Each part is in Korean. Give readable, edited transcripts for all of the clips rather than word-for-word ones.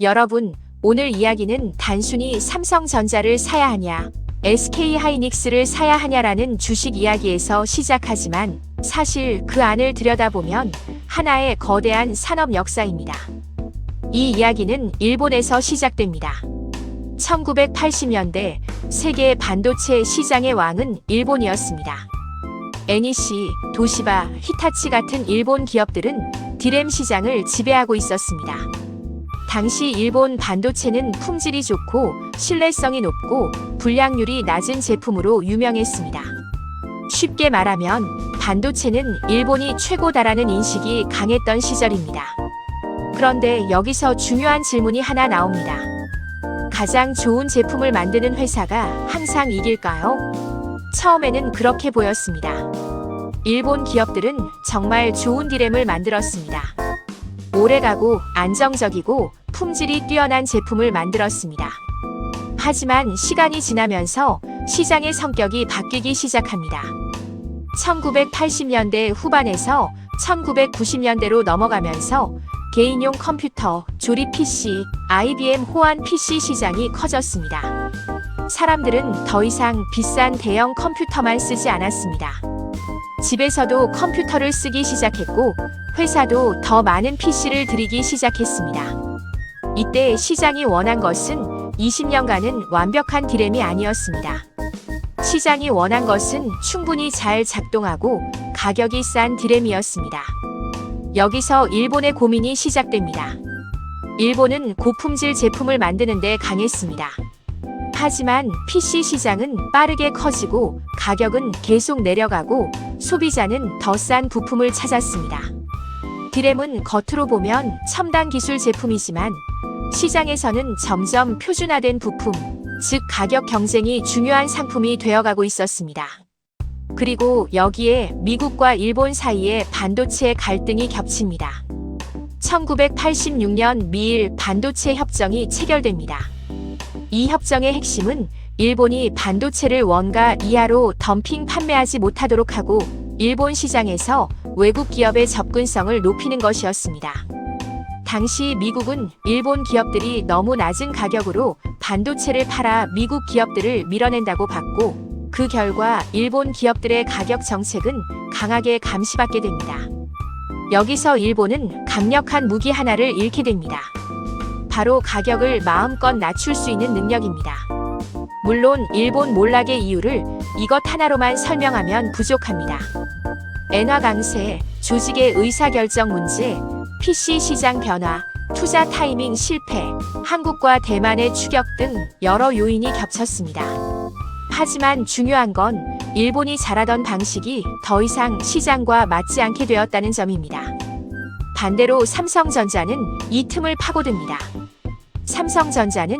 여러분, 오늘 이야기는 단순히 삼성전자를 사야 하냐, SK하이닉스를 사야 하냐라는 주식 이야기에서 시작하지만 사실 그 안을 들여다보면 하나의 거대한 산업 역사입니다. 이 이야기는 일본에서 시작됩니다. 1980년대 세계 반도체 시장의 왕은 일본이었습니다. NEC, 도시바, 히타치 같은 일본 기업들은 디램 시장을 지배하고 있었습니다. 당시 일본 반도체는 품질이 좋고 신뢰성이 높고 불량률이 낮은 제품으로 유명했습니다. 쉽게 말하면 반도체는 일본이 최고다라는 인식이 강했던 시절입니다. 그런데 여기서 중요한 질문이 하나 나옵니다. 가장 좋은 제품을 만드는 회사가 항상 이길까요? 처음에는 그렇게 보였습니다. 일본 기업들은 정말 좋은 디램을 만들었습니다. 오래가고 안정적이고 품질이 뛰어난 제품을 만들었습니다. 하지만 시간이 지나면서 시장의 성격이 바뀌기 시작합니다. 1980년대 후반에서 1990년대로 넘어가면서 개인용 컴퓨터, 조립 PC, IBM 호환 PC 시장이 커졌습니다. 사람들은 더 이상 비싼 대형 컴퓨터만 쓰지 않았습니다. 집에서도 컴퓨터를 쓰기 시작했고 회사도 더 많은 PC를 들이기 시작했습니다. 이때 시장이 원한 것은 20년간은 완벽한 디램이 아니었습니다. 시장이 원한 것은 충분히 잘 작동하고 가격이 싼 디램이었습니다. 여기서 일본의 고민이 시작됩니다. 일본은 고품질 제품을 만드는 데 강했습니다. 하지만 PC 시장은 빠르게 커지고 가격은 계속 내려가고 소비자는 더 싼 부품을 찾았습니다. 디램은 겉으로 보면 첨단 기술 제품이지만 시장에서는 점점 표준화된 부품, 즉 가격 경쟁이 중요한 상품이 되어가고 있었습니다. 그리고 여기에 미국과 일본 사이에 반도체 갈등이 겹칩니다. 1986년 미일 반도체 협정이 체결됩니다. 이 협정의 핵심은 일본이 반도체를 원가 이하로 덤핑 판매하지 못하도록 하고 일본 시장에서 외국 기업의 접근성을 높이는 것이었습니다. 당시 미국은 일본 기업들이 너무 낮은 가격으로 반도체를 팔아 미국 기업들을 밀어낸다고 봤고 그 결과 일본 기업들의 가격 정책은 강하게 감시받게 됩니다. 여기서 일본은 강력한 무기 하나를 잃게 됩니다. 바로 가격을 마음껏 낮출 수 있는 능력입니다. 물론 일본 몰락의 이유를 이것 하나로만 설명하면 부족합니다. 엔화 강세, 조직의 의사결정 문제, PC 시장 변화, 투자 타이밍 실패, 한국과 대만의 추격 등 여러 요인이 겹쳤습니다. 하지만 중요한 건 일본이 잘하던 방식이 더 이상 시장과 맞지 않게 되었다는 점입니다. 반대로 삼성전자는 이 틈을 파고듭니다. 삼성전자는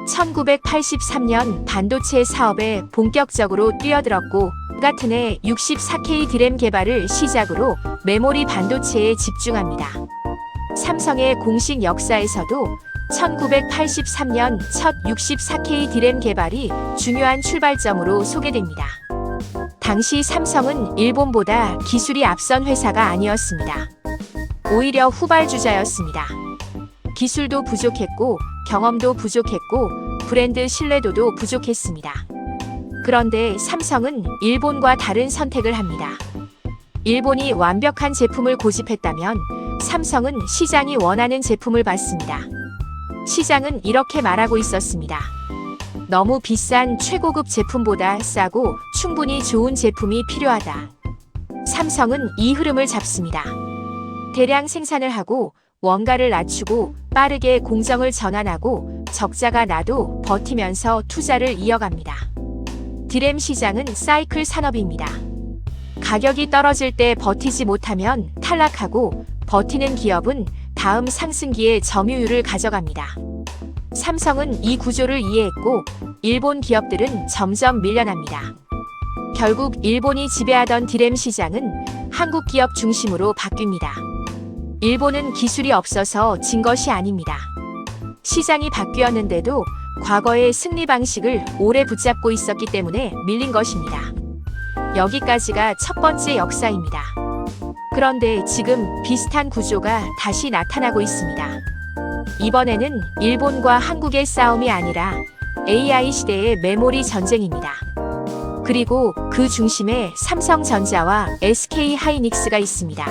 1983년 반도체 사업에 본격적으로 뛰어들었고 같은 해 64K 디램 개발을 시작으로 메모리 반도체에 집중합니다. 삼성의 공식 역사에서도 1983년 첫 64K 디램 개발이 중요한 출발점으로 소개됩니다. 당시 삼성은 일본보다 기술이 앞선 회사가 아니었습니다. 오히려 후발주자였습니다. 기술도 부족했고 경험도 부족했고 브랜드 신뢰도도 부족했습니다. 그런데 삼성은 일본과 다른 선택을 합니다. 일본이 완벽한 제품을 고집했다면 삼성은 시장이 원하는 제품을 받습니다. 시장은 이렇게 말하고 있었습니다. 너무 비싼 최고급 제품보다 싸고 충분히 좋은 제품이 필요하다. 삼성은 이 흐름을 잡습니다. 대량 생산을 하고 원가를 낮추고 빠르게 공정을 전환하고 적자가 나도 버티면서 투자를 이어갑니다. 디램 시장은 사이클 산업입니다. 가격이 떨어질 때 버티지 못하면 탈락하고 버티는 기업은 다음 상승기에 점유율을 가져갑니다. 삼성은 이 구조를 이해했고 일본 기업들은 점점 밀려납니다. 결국 일본이 지배하던 디램 시장은 한국 기업 중심으로 바뀝니다. 일본은 기술이 없어서 진 것이 아닙니다. 시장이 바뀌었는데도 과거의 승리 방식을 오래 붙잡고 있었기 때문에 밀린 것입니다. 여기까지가 첫 번째 역사입니다. 그런데 지금 비슷한 구조가 다시 나타나고 있습니다. 이번에는 일본과 한국의 싸움이 아니라 AI 시대의 메모리 전쟁입니다. 그리고 그 중심에 삼성전자와 SK하이닉스가 있습니다.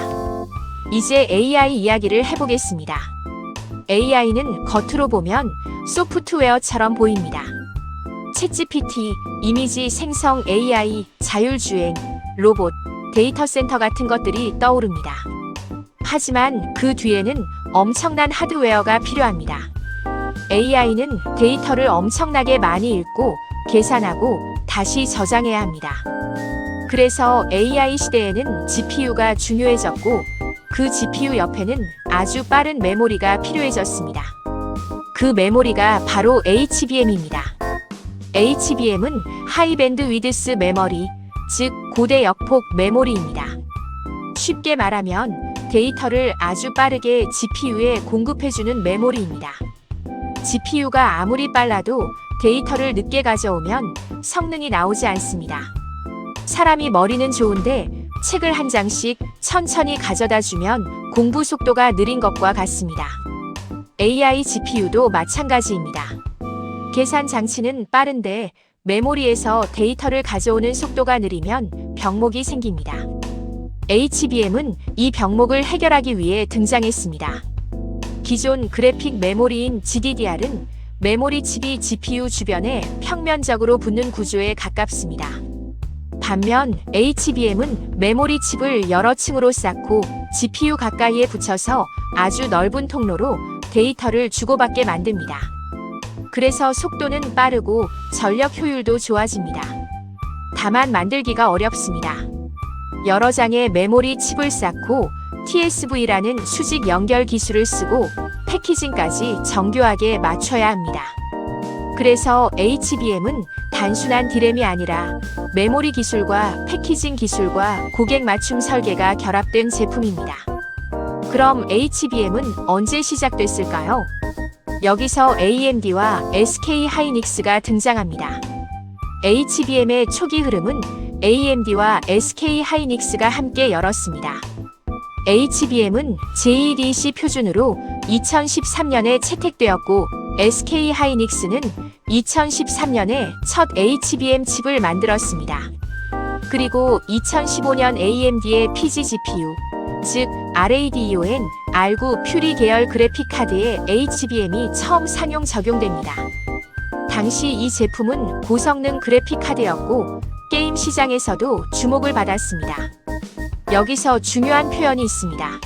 이제 AI 이야기를 해보겠습니다. AI는 겉으로 보면 소프트웨어처럼 보입니다. 챗GPT, 이미지 생성 AI, 자율주행, 로봇, 데이터 센터 같은 것들이 떠오릅니다. 하지만 그 뒤에는 엄청난 하드웨어가 필요합니다. AI는 데이터를 엄청나게 많이 읽고 계산하고 다시 저장해야 합니다. 그래서 AI 시대에는 GPU가 중요해졌고 그 GPU 옆에는 아주 빠른 메모리가 필요해졌습니다. 그 메모리가 바로 HBM입니다. HBM은 하이 밴드 위드스 메모리, 즉 고대 역폭 메모리입니다. 쉽게 말하면 데이터를 아주 빠르게 GPU에 공급해주는 메모리입니다. GPU가 아무리 빨라도 데이터를 늦게 가져오면 성능이 나오지 않습니다. 사람이 머리는 좋은데 책을 한 장씩 천천히 가져다 주면 공부 속도가 느린 것과 같습니다. AI GPU도 마찬가지입니다. 계산 장치는 빠른데 메모리에서 데이터를 가져오는 속도가 느리면 병목이 생깁니다. HBM은 이 병목을 해결하기 위해 등장했습니다. 기존 그래픽 메모리인 GDDR은 메모리 칩이 GPU 주변에 평면적으로 붙는 구조에 가깝습니다. 반면 HBM은 메모리 칩을 여러 층으로 쌓고 GPU 가까이에 붙여서 아주 넓은 통로로 데이터를 주고받게 만듭니다. 그래서 속도는 빠르고 전력 효율도 좋아집니다. 다만 만들기가 어렵습니다. 여러 장의 메모리 칩을 쌓고 TSV라는 수직 연결 기술을 쓰고 패키징까지 정교하게 맞춰야 합니다. 그래서 HBM은 단순한 디램이 아니라 메모리 기술과 패키징 기술과 고객 맞춤 설계가 결합된 제품입니다. 그럼 HBM은 언제 시작됐을까요? 여기서 AMD와 SK하이닉스가 등장합니다. HBM의 초기 흐름은 AMD와 SK하이닉스가 함께 열었습니다. HBM은 JEDC 표준으로 2013년에 채택되었고 SK하이닉스는 2013년에 첫 HBM 칩을 만들었습니다. 그리고 2015년 AMD의 PGGPU, 즉 RADION R9 퓨리 계열 그래픽 카드에 HBM이 처음 상용 적용됩니다. 당시 이 제품은 고성능 그래픽 카드였고 게임 시장에서도 주목을 받았습니다. 여기서 중요한 표현이 있습니다.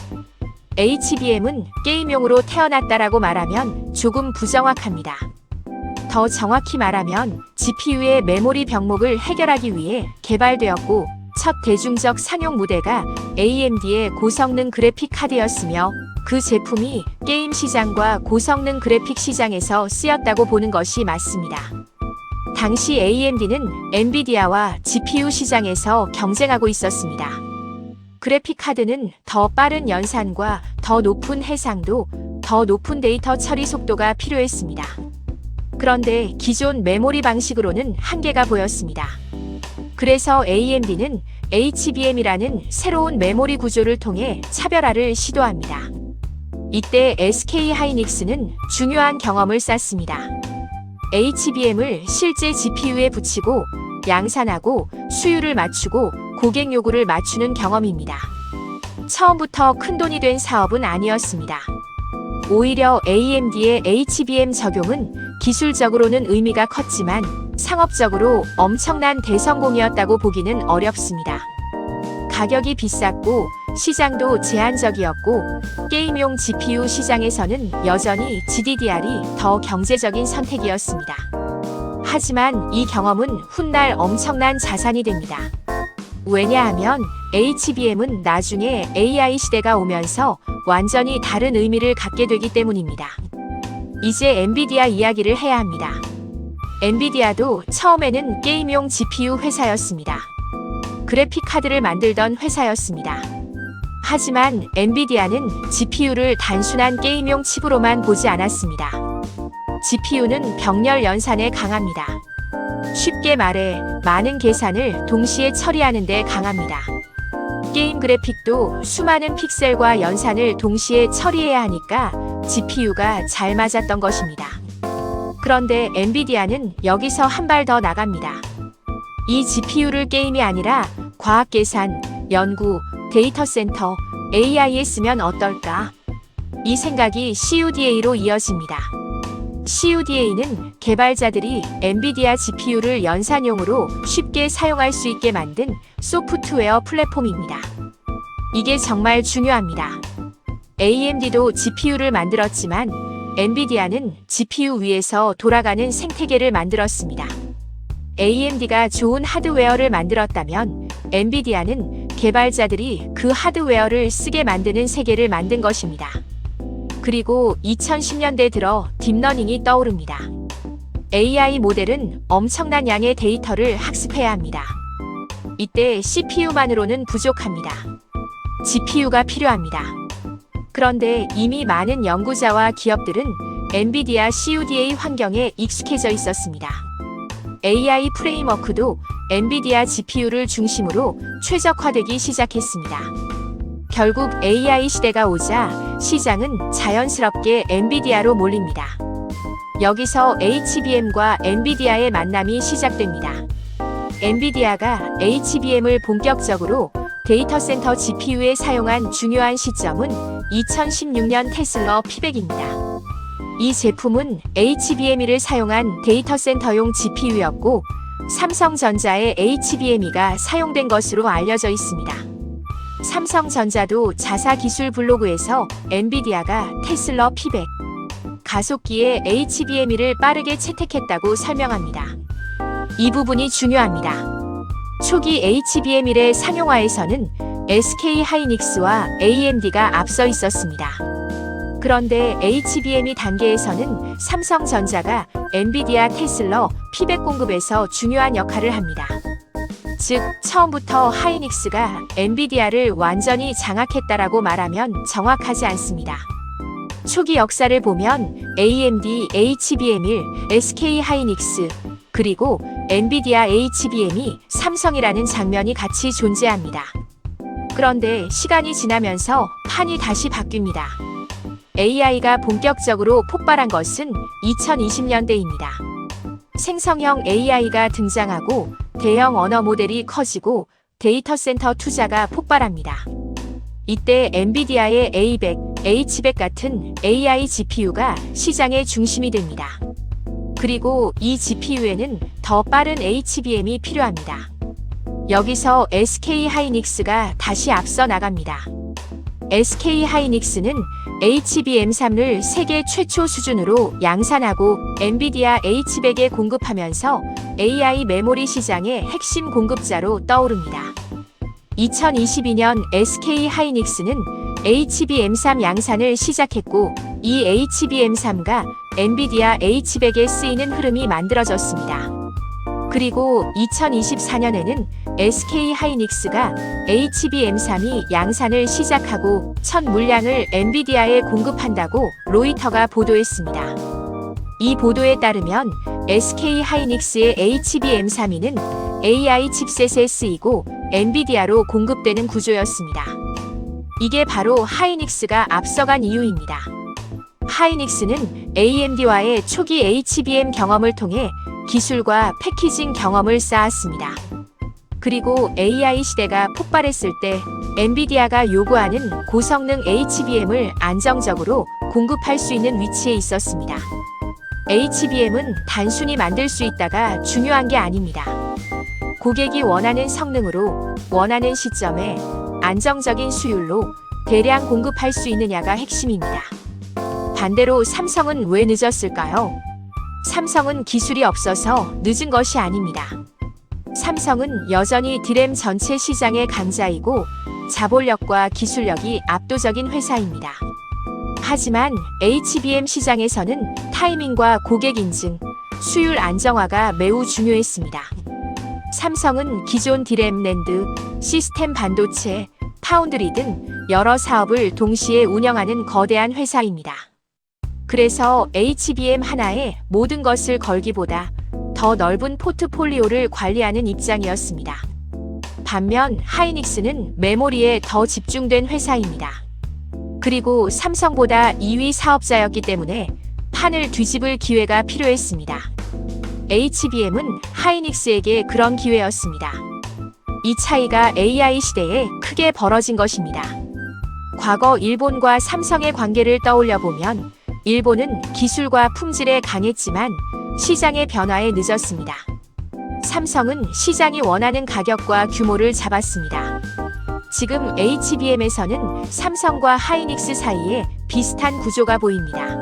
HBM은 게임용으로 태어났다라고 말하면 조금 부정확합니다. 더 정확히 말하면 GPU의 메모리 병목을 해결하기 위해 개발되었고 첫 대중적 상용 모델가 AMD의 고성능 그래픽 카드였으며 그 제품이 게임 시장과 고성능 그래픽 시장에서 쓰였다고 보는 것이 맞습니다. 당시 AMD는 엔비디아와 GPU 시장에서 경쟁하고 있었습니다. 그래픽 카드는 더 빠른 연산과 더 높은 해상도, 더 높은 데이터 처리 속도가 필요했습니다. 그런데 기존 메모리 방식으로는 한계가 보였습니다. 그래서 AMD는 HBM이라는 새로운 메모리 구조를 통해 차별화를 시도합니다. 이때 SK하이닉스는 중요한 경험을 쌓습니다. HBM을 실제 GPU에 붙이고 양산하고 수율을 맞추고 고객 요구를 맞추는 경험입니다. 처음부터 큰돈이 된 사업은 아니었습니다. 오히려 AMD의 HBM 적용은 기술적으로는 의미가 컸지만 상업적으로 엄청난 대성공이었다고 보기는 어렵습니다. 가격이 비쌌고 시장도 제한적이었고 게임용 GPU 시장에서는 여전히 GDDR이 더 경제적인 선택이었습니다. 하지만 이 경험은 훗날 엄청난 자산이 됩니다. 왜냐하면 HBM은 나중에 AI 시대가 오면서 완전히 다른 의미를 갖게 되기 때문입니다. 이제 엔비디아 이야기를 해야 합니다. 엔비디아도 처음에는 게임용 GPU 회사였습니다. 그래픽 카드를 만들던 회사였습니다. 하지만 엔비디아는 GPU를 단순한 게임용 칩으로만 보지 않았습니다. GPU는 병렬 연산에 강합니다. 쉽게 말해 많은 계산을 동시에 처리하는 데 강합니다. 게임 그래픽도 수많은 픽셀과 연산을 동시에 처리해야 하니까 GPU가 잘 맞았던 것입니다. 그런데 엔비디아는 여기서 한 발 더 나갑니다. 이 GPU를 게임이 아니라 과학 계산, 연구, 데이터 센터, AI에 쓰면 어떨까? 이 생각이 CUDA로 이어집니다. CUDA는 개발자들이 엔비디아 GPU를 연산용으로 쉽게 사용할 수 있게 만든 소프트웨어 플랫폼입니다. 이게 정말 중요합니다. AMD도 GPU를 만들었지만 엔비디아는 GPU 위에서 돌아가는 생태계를 만들었습니다. AMD가 좋은 하드웨어를 만들었다면 엔비디아는 개발자들이 그 하드웨어를 쓰게 만드는 세계를 만든 것입니다. 그리고 2010년대 들어 딥러닝이 떠오릅니다. AI 모델은 엄청난 양의 데이터를 학습해야 합니다. 이때 CPU만으로는 부족합니다. GPU가 필요합니다. 그런데 이미 많은 연구자와 기업들은 엔비디아 CUDA 환경에 익숙해져 있었습니다. AI 프레임워크도 엔비디아 GPU를 중심으로 최적화되기 시작했습니다. 결국 AI 시대가 오자 시장은 자연스럽게 엔비디아로 몰립니다. 여기서 HBM과 엔비디아의 만남이 시작됩니다. 엔비디아가 HBM을 본격적으로 데이터 센터 GPU에 사용한 중요한 시점은 2016년 테슬러 P100입니다. 이 제품은 HBME를 사용한 데이터 센터용 GPU였고 삼성전자의 HBME가 사용된 것으로 알려져 있습니다. 삼성전자도 자사 기술 블로그에서 엔비디아가 테슬러 P100 가속기에 HBME를 빠르게 채택했다고 설명합니다. 이 부분이 중요합니다. 초기 HBM1의 상용화에서는 SK 하이닉스와 AMD가 앞서 있었습니다. 그런데 HBM2 단계에서는 삼성전자가 엔비디아 테슬러 P100 공급에서 중요한 역할을 합니다. 즉, 처음부터 하이닉스가 엔비디아를 완전히 장악했다라고 말하면 정확하지 않습니다. 초기 역사를 보면 AMD HBM1, SK 하이닉스, 그리고 엔비디아 HBM이 삼성이라는 장면이 같이 존재합니다. 그런데 시간이 지나면서 판이 다시 바뀝니다. AI가 본격적으로 폭발한 것은 2020년대입니다. 생성형 AI가 등장하고 대형 언어 모델이 커지고 데이터 센터 투자가 폭발합니다. 이때 엔비디아의 A100, H100 같은 AI GPU가 시장의 중심이 됩니다. 그리고 이 GPU에는 더 빠른 HBM이 필요합니다. 여기서 SK 하이닉스가 다시 앞서 나갑니다. SK 하이닉스는 HBM3를 세계 최초 수준으로 양산하고 엔비디아 H100에 공급하면서 AI 메모리 시장의 핵심 공급자로 떠오릅니다. 2022년 SK 하이닉스는 HBM3 양산을 시작했고 이 HBM3가 엔비디아 H100에 쓰이는 흐름이 만들어졌습니다. 그리고 2024년에는 SK 하이닉스가 HBM3이 양산을 시작하고 첫 물량을 엔비디아에 공급한다고 로이터가 보도했습니다. 이 보도에 따르면 SK 하이닉스의 HBM3는 AI 칩셋에 쓰이고 엔비디아로 공급되는 구조였습니다. 이게 바로 하이닉스가 앞서간 이유입니다. 하이닉스는 AMD와의 초기 HBM 경험을 통해 기술과 패키징 경험을 쌓았습니다. 그리고 AI 시대가 폭발했을 때 엔비디아가 요구하는 고성능 HBM을 안정적으로 공급할 수 있는 위치에 있었습니다. HBM은 단순히 만들 수 있다가 중요한 게 아닙니다. 고객이 원하는 성능으로 원하는 시점에 안정적인 수율로 대량 공급할 수 있느냐가 핵심입니다. 반대로 삼성은 왜 늦었을까요? 삼성은 기술이 없어서 늦은 것이 아닙니다. 삼성은 여전히 DRAM 전체 시장의 강자이고 자본력과 기술력이 압도적인 회사입니다. 하지만 HBM 시장에서는 타이밍과 고객 인증, 수율 안정화가 매우 중요했습니다. 삼성은 기존 DRAM 낸드, 시스템 반도체, 파운드리 등 여러 사업을 동시에 운영하는 거대한 회사입니다. 그래서 HBM 하나에 모든 것을 걸기보다 더 넓은 포트폴리오를 관리하는 입장이었습니다. 반면 하이닉스는 메모리에 더 집중된 회사입니다. 그리고 삼성보다 2위 사업자였기 때문에 판을 뒤집을 기회가 필요했습니다. HBM은 하이닉스에게 그런 기회였습니다. 이 차이가 AI 시대에 크게 벌어진 것입니다. 과거 일본과 삼성의 관계를 떠올려 보면 일본은 기술과 품질에 강했지만 시장의 변화에 늦었습니다. 삼성은 시장이 원하는 가격과 규모를 잡았습니다. 지금 HBM에서는 삼성과 하이닉스 사이에 비슷한 구조가 보입니다.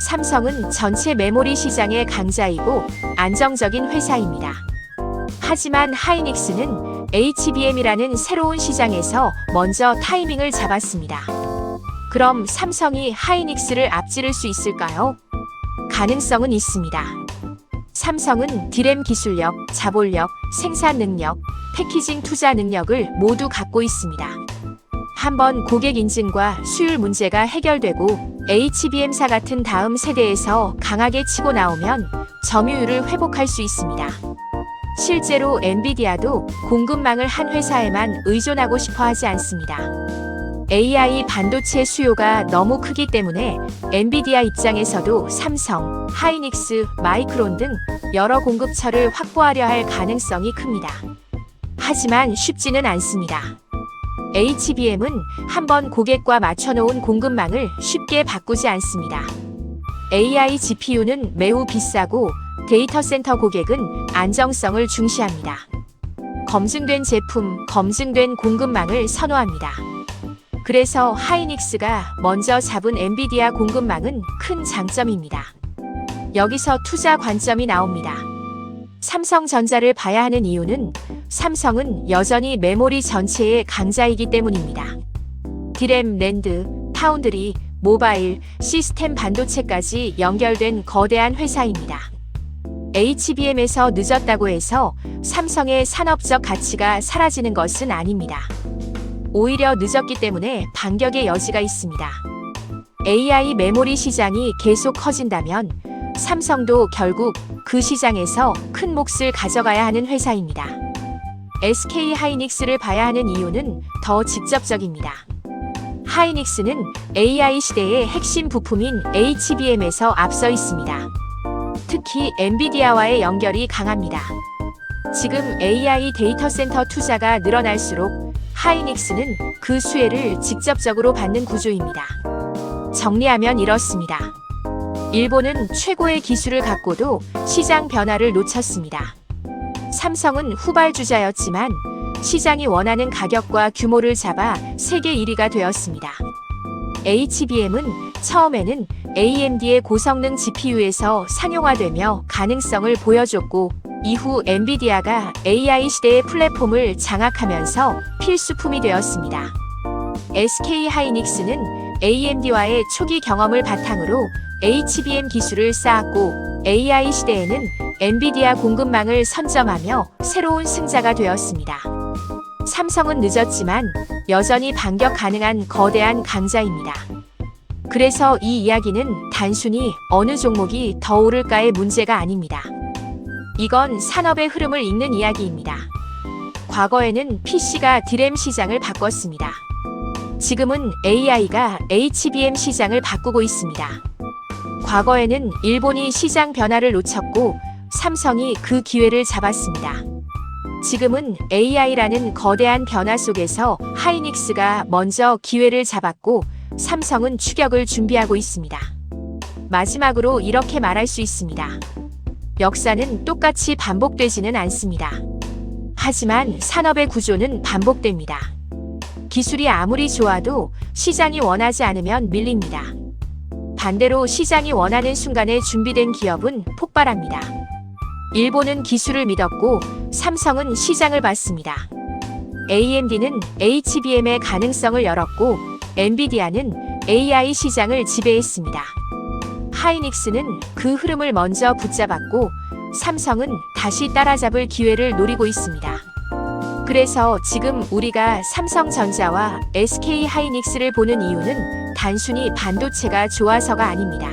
삼성은 전체 메모리 시장의 강자이고 안정적인 회사입니다. 하지만 하이닉스는 HBM이라는 새로운 시장에서 먼저 타이밍을 잡았습니다. 그럼 삼성이 하이닉스를 앞지를 수 있을까요? 가능성은 있습니다. 삼성은 디램 기술력, 자본력, 생산 능력, 패키징 투자 능력을 모두 갖고 있습니다. 한번 고객 인증과 수율 문제가 해결되고 HBM사 같은 다음 세대에서 강하게 치고 나오면 점유율을 회복할 수 있습니다. 실제로 엔비디아도 공급망을 한 회사에만 의존하고 싶어 하지 않습니다. AI 반도체 수요가 너무 크기 때문에 엔비디아 입장에서도 삼성, 하이닉스, 마이크론 등 여러 공급처를 확보하려 할 가능성이 큽니다. 하지만 쉽지는 않습니다. HBM은 한번 고객과 맞춰놓은 공급망을 쉽게 바꾸지 않습니다. AI GPU는 매우 비싸고 데이터 센터 고객은 안정성을 중시합니다. 검증된 제품, 검증된 공급망을 선호합니다. 그래서 하이닉스가 먼저 잡은 엔비디아 공급망은 큰 장점입니다. 여기서 투자 관점이 나옵니다. 삼성전자를 봐야 하는 이유는 삼성은 여전히 메모리 전체의 강자이기 때문입니다. 디램, 랜드, 파운드리, 모바일, 시스템 반도체까지 연결된 거대한 회사입니다. HBM에서 늦었다고 해서 삼성의 산업적 가치가 사라지는 것은 아닙니다. 오히려 늦었기 때문에 반격의 여지가 있습니다. AI 메모리 시장이 계속 커진다면 삼성도 결국 그 시장에서 큰 몫을 가져가야 하는 회사입니다. SK 하이닉스를 봐야 하는 이유는 더 직접적입니다. 하이닉스는 AI 시대의 핵심 부품인 HBM에서 앞서 있습니다. 특히 엔비디아와의 연결이 강합니다. 지금 AI 데이터 센터 투자가 늘어날수록 하이닉스는 그 수혜를 직접적으로 받는 구조입니다. 정리하면 이렇습니다. 일본은 최고의 기술을 갖고도 시장 변화를 놓쳤습니다. 삼성은 후발주자였지만 시장이 원하는 가격과 규모를 잡아 세계 1위가 되었습니다. HBM은 처음에는 AMD의 고성능 GPU에서 상용화되며 가능성을 보여줬고 이후 엔비디아가 AI 시대의 플랫폼을 장악하면서 필수품이 되었습니다. SK 하이닉스는 AMD와의 초기 경험을 바탕으로 HBM 기술을 쌓았고 AI 시대에는 엔비디아 공급망을 선점하며 새로운 승자가 되었습니다. 삼성은 늦었지만 여전히 반격 가능한 거대한 강자입니다. 그래서 이 이야기는 단순히 어느 종목이 더 오를까의 문제가 아닙니다. 이건 산업의 흐름을 읽는 이야기입니다. 과거에는 PC가 디램 시장을 바꿨습니다. 지금은 AI가 HBM 시장을 바꾸고 있습니다. 과거에는 일본이 시장 변화를 놓쳤고 삼성이 그 기회를 잡았습니다. 지금은 AI라는 거대한 변화 속에서 하이닉스가 먼저 기회를 잡았고 삼성은 추격을 준비하고 있습니다. 마지막으로 이렇게 말할 수 있습니다. 역사는 똑같이 반복되지는 않습니다. 하지만 산업의 구조는 반복됩니다. 기술이 아무리 좋아도 시장이 원하지 않으면 밀립니다. 반대로 시장이 원하는 순간에 준비된 기업은 폭발합니다. 일본은 기술을 믿었고 삼성은 시장을 봤습니다. AMD는 HBM의 가능성을 열었고 엔비디아는 AI 시장을 지배했습니다. 하이닉스는 그 흐름을 먼저 붙잡았고 삼성은 다시 따라잡을 기회를 노리고 있습니다. 그래서 지금 우리가 삼성전자와 SK 하이닉스를 보는 이유는 단순히 반도체가 좋아서가 아닙니다.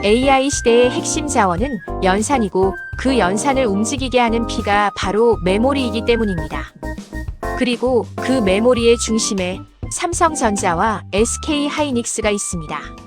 AI 시대의 핵심 자원은 연산이고 그 연산을 움직이게 하는 피가 바로 메모리이기 때문입니다. 그리고 그 메모리의 중심에 삼성전자와 SK 하이닉스가 있습니다.